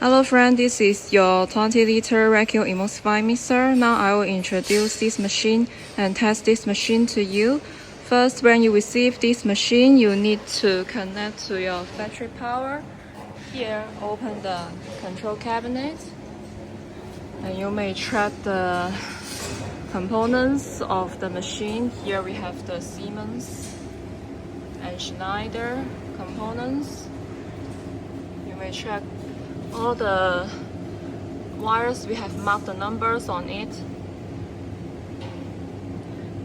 Hello friend, this is your 20-liter vacuum emulsifying mixer. Now I will introduce this machine and test this machine to you. First, when you receive this machine, you need to connect to your battery power. Here, open the control cabinet. And you may track the components of the machine. Here we have the Siemens and Schneider components. You may check all the wires. We have marked the numbers on it.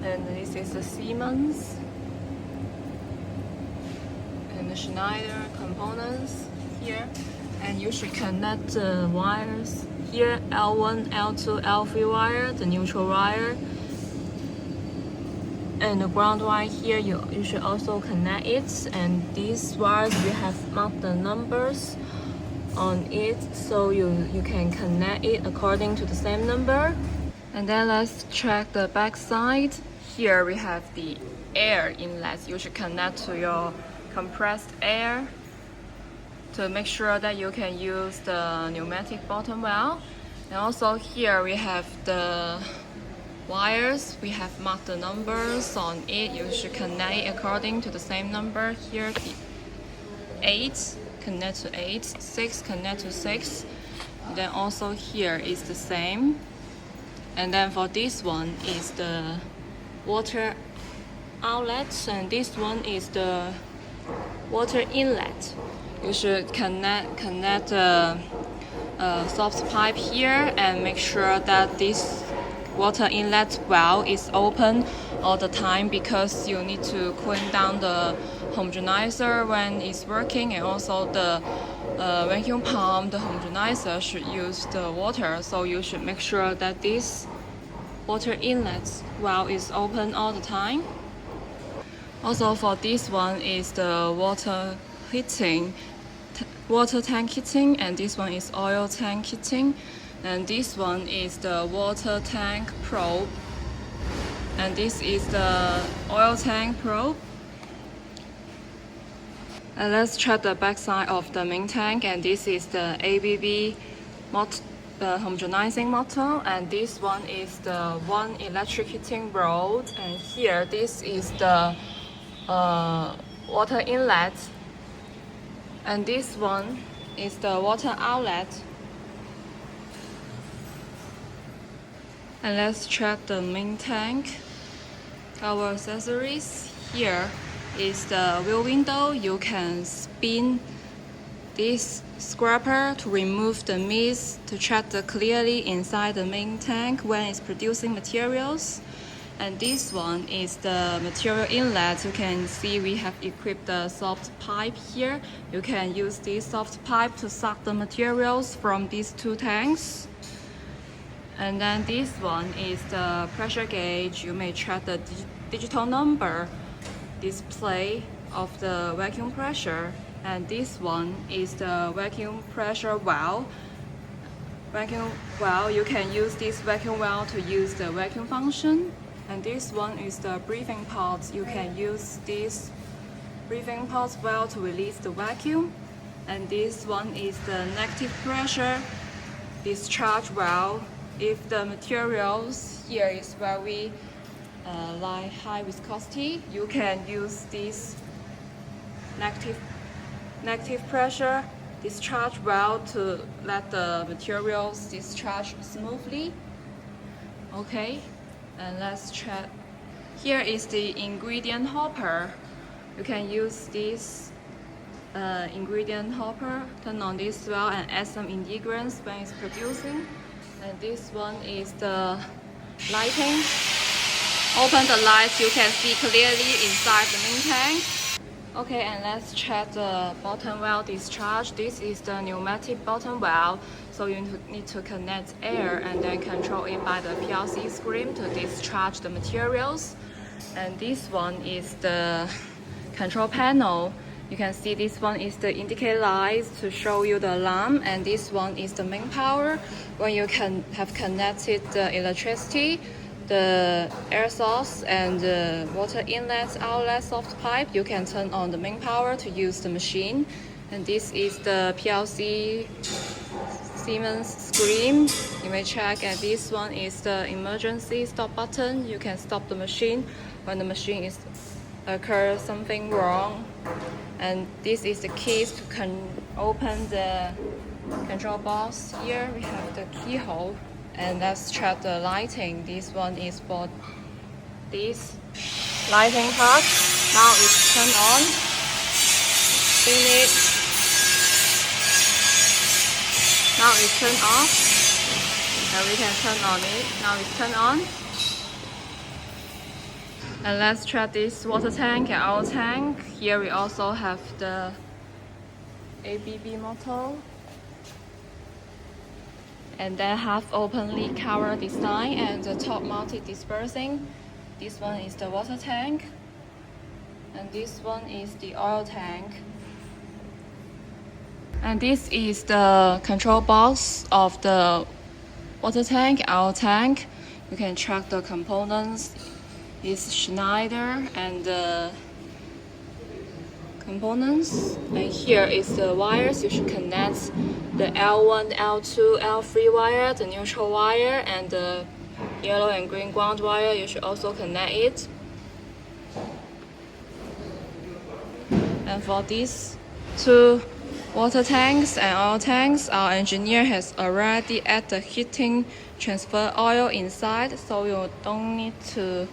And this is the Siemens and the Schneider components here. And you should connect the wires here, L1, L2, L3 wire, the neutral wire. And the ground wire here, you should also connect it. And these wires, we have marked the numbers on it, so you can connect it according to the same number. And then let's check the back side. Here we have the air inlet. You should connect to your compressed air to make sure that you can use the pneumatic bottom valve. And also here we have the wires. We have marked the numbers on it. You should connect it according to the same number. Here the 8 connect to 8, 6 connect to 6. And then also here is the same. And then for this one is the water outlet, and this one is the water inlet. You should connect the soft pipe here and make sure that this water inlet valve is open all the time, because you need to cool down the homogenizer when it's working, and also the vacuum pump, the homogenizer should use the water, so you should make sure that this water inlet valve is open all the time. Also for this one is the water tank heating, and this one is oil tank heating, and this one is the water tank probe, and this is the oil tank probe. And let's check the back side of the main tank, and this is the ABB the homogenizing motor, and this one is the one electric heating rod, and here this is the water inlet, and this one is the water outlet. And let's check the main tank. Our accessories here is the wheel window. You can spin this scraper to remove the mist to check the clearly inside the main tank when it's producing materials. And this one is the material inlet. You can see we have equipped the soft pipe here. You can use this soft pipe to suck the materials from these two tanks. And then this one is the pressure gauge. You may check the digital number display of the vacuum pressure. And this one is the vacuum pressure valve. You can use this vacuum valve to use the vacuum function. And this one is the breathing pot. You can use this breathing pot valve to release the vacuum. And this one is the negative pressure discharge valve. If the materials here is very like high viscosity, you can use this negative pressure discharge valve to let the materials discharge smoothly. Okay, and let's check. Here is the ingredient hopper. You can use this ingredient hopper, turn on this valve and add some ingredients when it's producing. And this one is the lighting. Open the lights, you can see clearly inside the main tank. Okay, and let's check the bottom valve discharge. This is the pneumatic bottom valve, so you need to connect air and then control it by the PLC screen to discharge the materials. And this one is the control panel. You can see this one is the indicator lights to show you the alarm, and this one is the main power. When you have connected the electricity, the air source and the water inlet outlet soft pipe, you can turn on the main power to use the machine. And this is the PLC Siemens screen. You may check, and this one is the emergency stop button. You can stop the machine when the machine is occurs something wrong. And this is the keys to open the control box. Here we have the keyhole, and let's check the lighting. This one is for this lighting part. Now it's turned on. Spin it. Now it's turned off, and we can turn on it. Now it's turned on. And let's check this water tank and oil tank. Here we also have the ABB motto, and then half open lid cover design and the top mounted dispersing. This one is the water tank, and this one is the oil tank. And this is the control box of the water tank, oil tank. You can check the components. It's Schneider and the components. And here is the wires. You should connect the L1, L2, L3 wire, the neutral wire, and the yellow and green ground wire. You should also connect it. And for these two water tanks and oil tanks, our engineer has already added the heating transfer oil inside, so you don't need to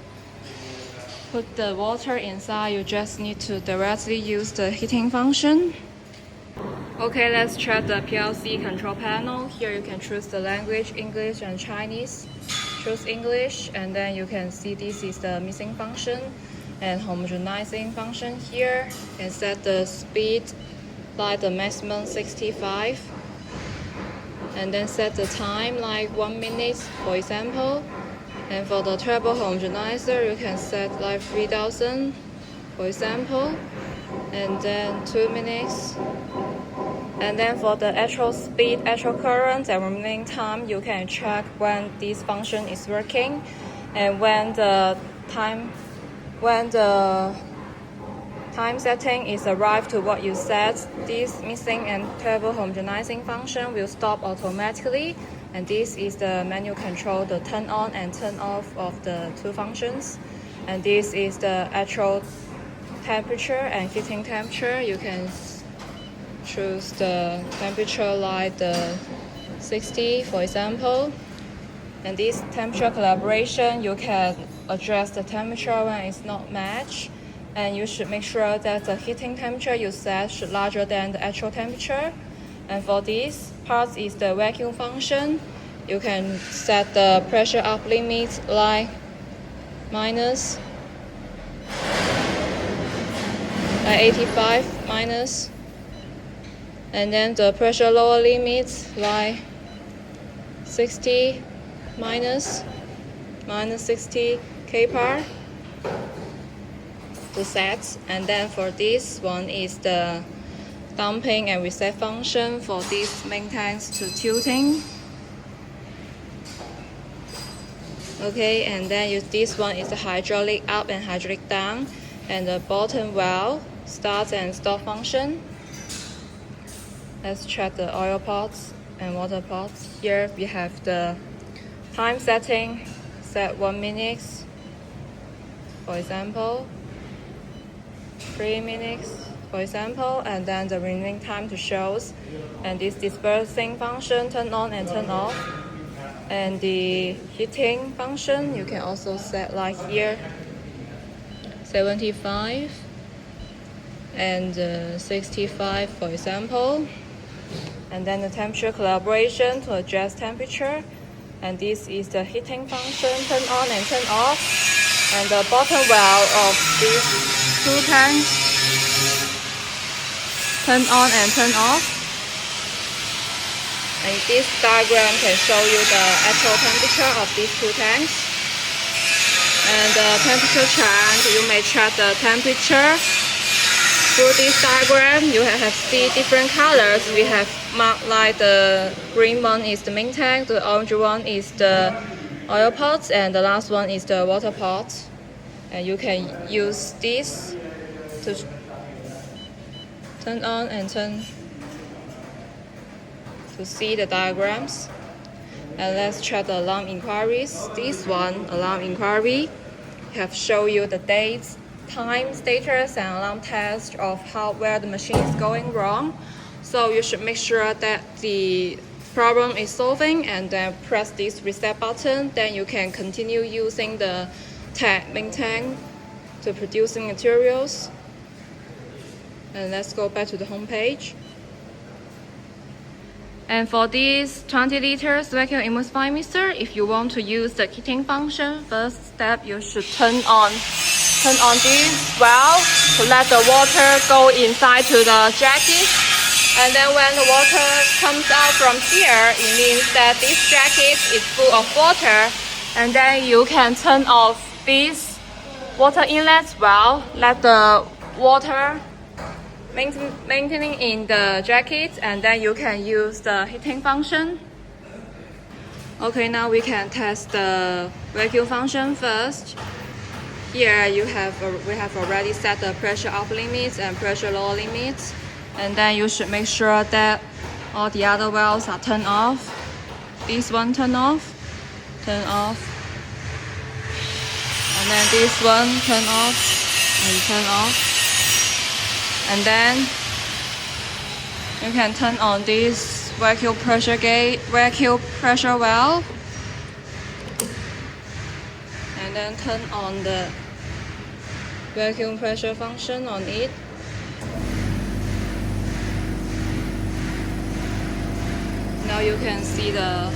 put the water inside. You just need to directly use the heating function. Okay, let's check the PLC control panel. Here you can choose the language, English and Chinese. Choose English, and then you can see this is the mixing function and homogenizing function. Here you can set the speed like the maximum 65, and then set the time like 1 minute, for example. And for the turbo homogenizer, you can set like 3000, for example, and then 2 minutes. And then for the actual speed, actual current, and remaining time, you can check when this function is working, and when the time setting is arrived to what you set, this mixing and turbo homogenizing function will stop automatically. And this is the manual control, the turn on and turn off of the two functions. And this is the actual temperature and heating temperature. You can choose the temperature like the 60, for example. And this temperature calibration, you can adjust the temperature when it's not matched. And you should make sure that the heating temperature you set should be larger than the actual temperature. And for this part is the vacuum function. You can set the pressure up limit like minus 85 minus, and then the pressure lower limit like 60 minus 60 kPa to set. And then for this one is the damping and reset function for these main tanks to tilting. Okay, and then this one is the hydraulic up and hydraulic down, and the bottom valve start and stop function. Let's check the oil pots and water pots. Here we have the time setting, set 1 minute, for example, 3 minutes, for example, and then the remaining time to shows. And this dispersing function, turn on and turn off. And the heating function, you can also set like here 75 and 65, for example. And then the temperature calibration to adjust temperature. And this is the heating function, turn on and turn off. And the bottom valve of these two tanks, turn on and turn off. And this diagram can show you the actual temperature of these two tanks. And the temperature chart, you may check the temperature through this diagram. You have see different colors. We have marked like the green one is the main tank, the orange one is the oil pots, and the last one is the water pot. And you can use this to turn on and turn to see the diagrams. And let's check the alarm inquiries. This one, alarm inquiry, have show you the dates, time, status, and alarm test of where the machine is going wrong. So you should make sure that the problem is solving and then press this reset button. Then you can continue using the main tank to producing materials. And let's go back to the home page. And for this 20 liters vacuum emulsifying mixer, if you want to use the heating function, first step you should turn on this valve to let the water go inside to the jacket. And then when the water comes out from here, it means that this jacket is full of water. And then you can turn off this water inlet valve, let the water maintaining in the jacket, and then you can use the heating function. Okay, now we can test the vacuum function first. Here we have already set the pressure up limits and pressure lower limits, and then you should make sure that all the other valves are turned off. This one turn off, and then this one turn off and turn off. And then you can turn on this vacuum pressure valve, and then turn on the vacuum pressure function on it. Now you can see the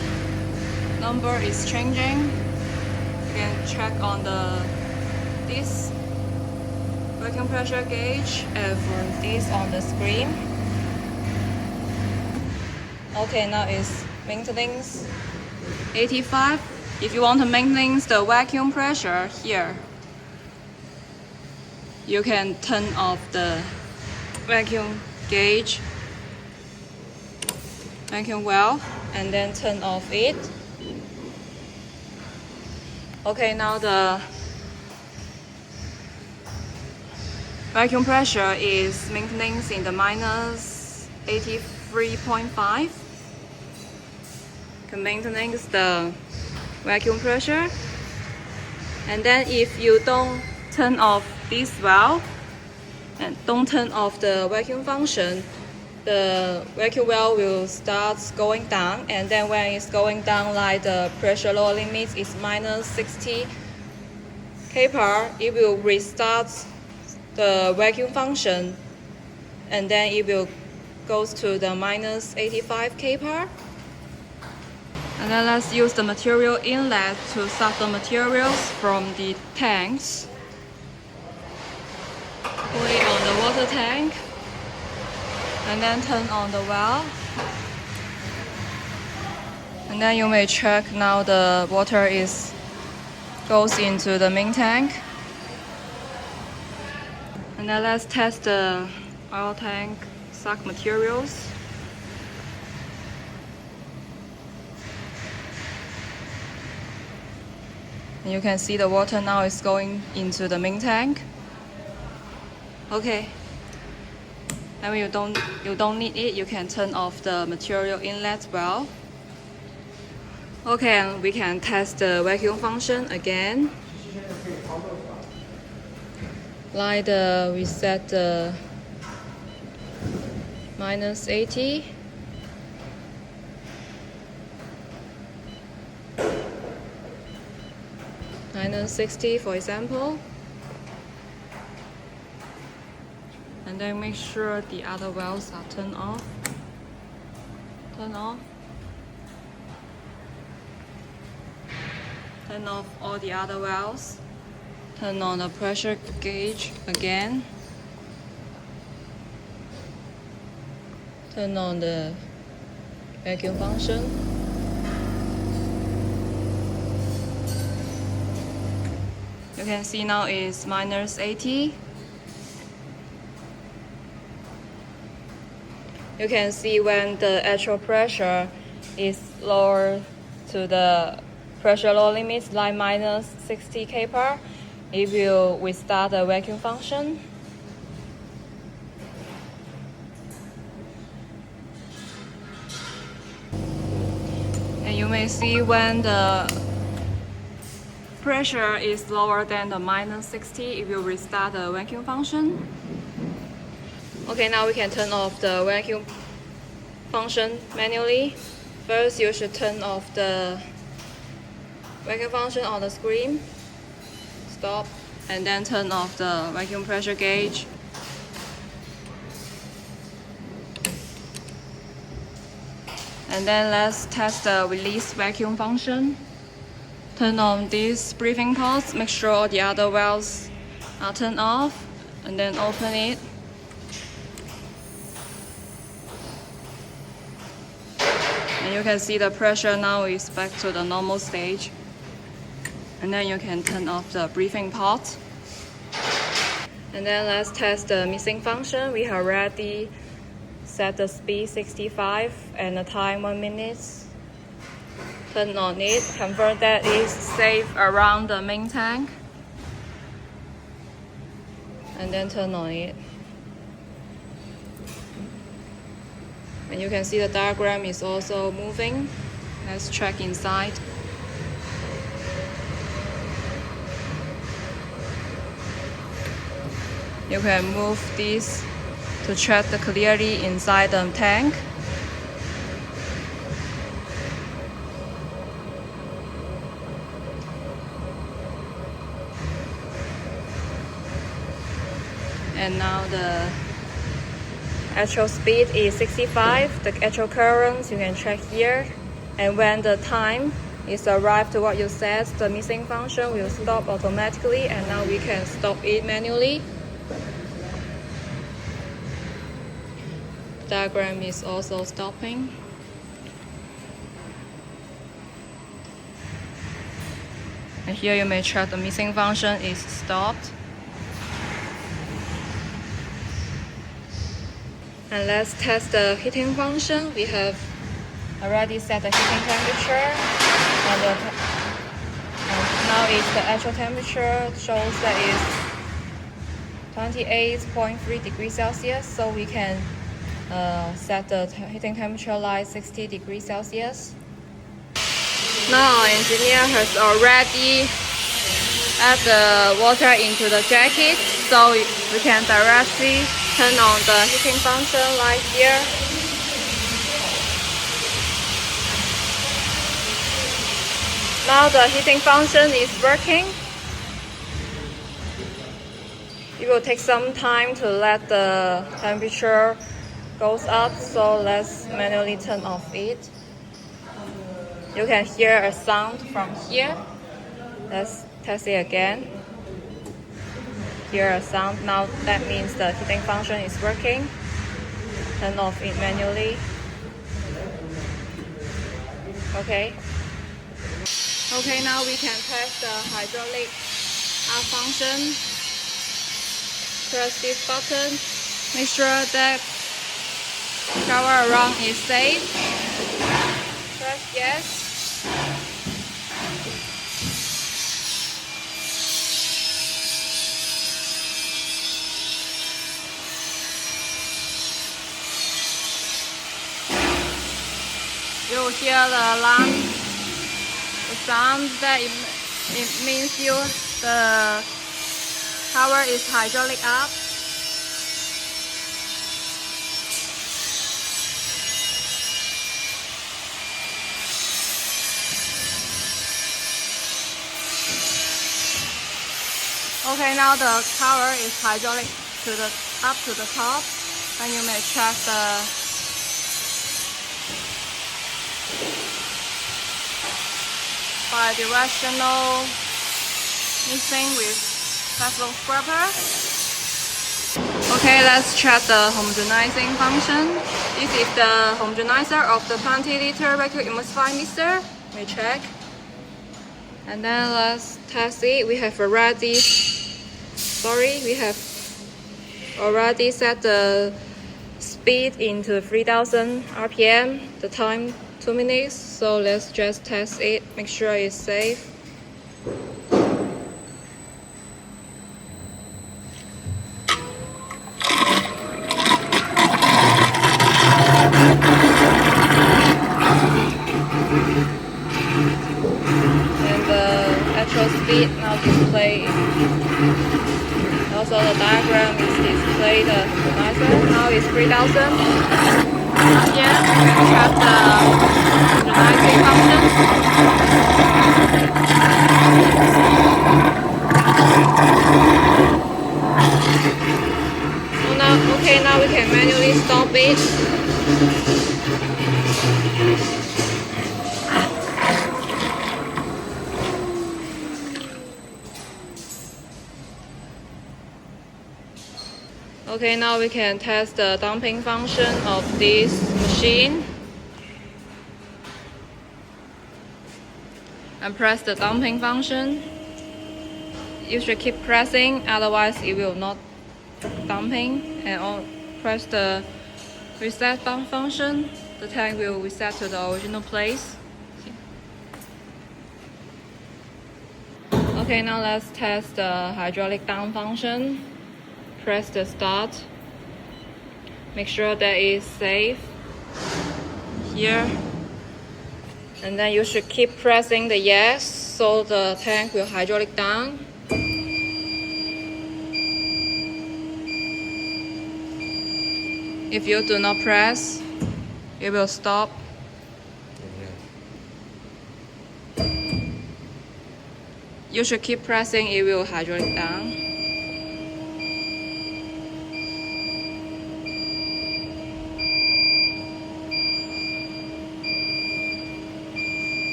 number is changing. You can check on this vacuum pressure gauge and for this on the screen. Okay, now it's maintenance 85. If you want to maintain the vacuum pressure here, you can turn off the vacuum gauge, vacuum valve, and then turn off it. Okay, now the vacuum pressure is maintaining in the minus 83.5. Can maintain the vacuum pressure. And then if you don't turn off this valve and don't turn off the vacuum function, the vacuum valve will start going down, and then when it's going down, like the pressure lower limit is minus 60 kPa, it will restart the vacuum function, and then it will go to the minus 85 kPa. And then let's use the material inlet to suck the materials from the tanks. Put it on the water tank, and then turn on the valve. And then you may check now the water goes into the main tank. And then let's test the oil tank suck materials. And you can see the water now is going into the main tank. Okay. And when you don't need it, you can turn off the material inlet valve. Okay, and we can test the vacuum function again. Like we set the minus 80. Minus 60, for example. And then make sure the other valves are turned off. Turn off. Turn off all the other valves. Turn on the pressure gauge again. Turn on the vacuum function. You can see now it's minus 80. You can see when the actual pressure is lower to the pressure low limits, like minus 60 kPa, it will restart the vacuum function. you may see when the pressure is lower than the -60, it will restart the vacuum function. Okay, now we can turn off the vacuum function manually. First, you should turn off the vacuum function on the screen. Stop. And then turn off the vacuum pressure gauge. And then let's test the release vacuum function. Turn on these breathing ports, make sure all the other valves are turned off, and then open it. And you can see the pressure now is back to the normal stage. And then you can turn off the breathing port. And then let's test the mixing function. We have already set the speed 65 and the time 1 minute. Turn on it, confirm that it's safe around the main tank. And then turn on it. And you can see the diagram is also moving. Let's check inside. You can move this to check the clarity inside the tank. And now the actual speed is 65. The actual current you can check here. And when the time is arrived to what you set, the mixing function will stop automatically, and now we can stop it manually. The diagram is also stopping. And here you may check the mixing function is stopped. And let's test the heating function. We have already set the heating temperature, and now it's the actual temperature shows that it's 28.3 degrees Celsius, so we can set the heating temperature like 60 degrees Celsius. Now our engineer has already add the water into the jacket, so we can directly turn on the heating function like here. Now the heating function is working. It will take some time to let the temperature goes up, so let's manually turn off it. You can hear a sound from here. Let's test it again. Hear a sound. Now that means the heating function is working. Turn off it manually. Okay. Okay, now we can test the hydraulic function. Press this button. Make sure that shower around is safe. Press yes. You will hear the alarm, the sound that it means the power is hydraulic up. Okay, now the power is hydraulic up to the top, and you may check the bi-directional mixing with fast-flow scrubber. Okay, let's check the homogenizing function. This is the homogenizer of the 20-liter vacuum emulsifying mixer. Let me check. And then let's test it. We have already set the speed into 3000 RPM, the time 2 minutes, so let's just test it, make sure it's safe. it, now display it. Also the diagram is displayed the homogenizer. Now it's 3000. Here we have the homogenizing function. So now we can manually stop it. Okay, now we can test the dumping function of this machine. And press the dumping function. You should keep pressing, otherwise it will not dumping. And press the reset dump function. The tank will reset to the original place. Okay, now let's test the hydraulic dump function. Press the start. Make sure that it's safe here. And then you should keep pressing the yes so the tank will hydraulic down. If you do not press, it will stop. You should keep pressing, it will hydraulic down.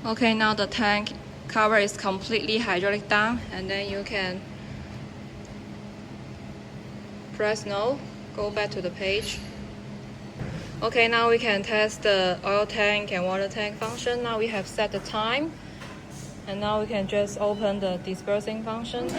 Okay, now the tank cover is completely hydraulic down, and then you can press no, go back to the page. Okay, now we can test the oil tank and water tank function. Now we have set the time, and now we can just open the dispersing function.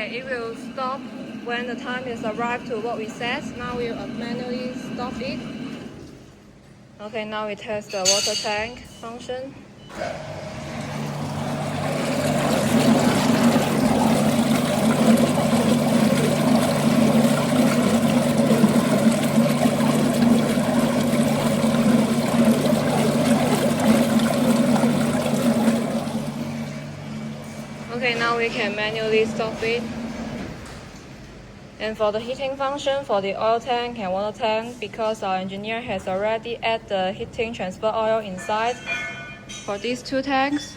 It will stop when the time is arrived to what we set. Now we will manually stop it. Okay, now we test the water tank function. Okay, now we can manually stop it. And for the heating function for the oil tank and water tank, because our engineer has already added the heating transfer oil inside for these two tanks,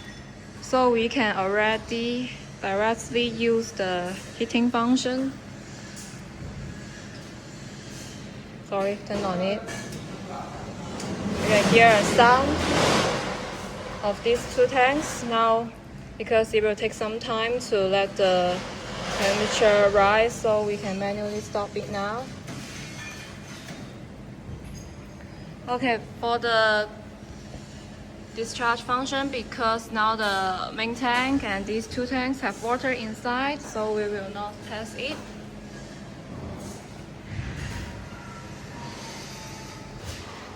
so we can already directly use the heating function. Sorry, turn on it. You can hear a sound of these two tanks now, because it will take some time to let the temperature rise, so we can manually stop it now. Okay, for the discharge function, because now the main tank and these two tanks have water inside, so we will not test it.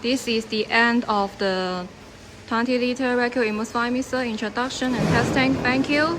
This is the end of the 20-liter vacuum emulsifying mixer introduction and testing. Thank you.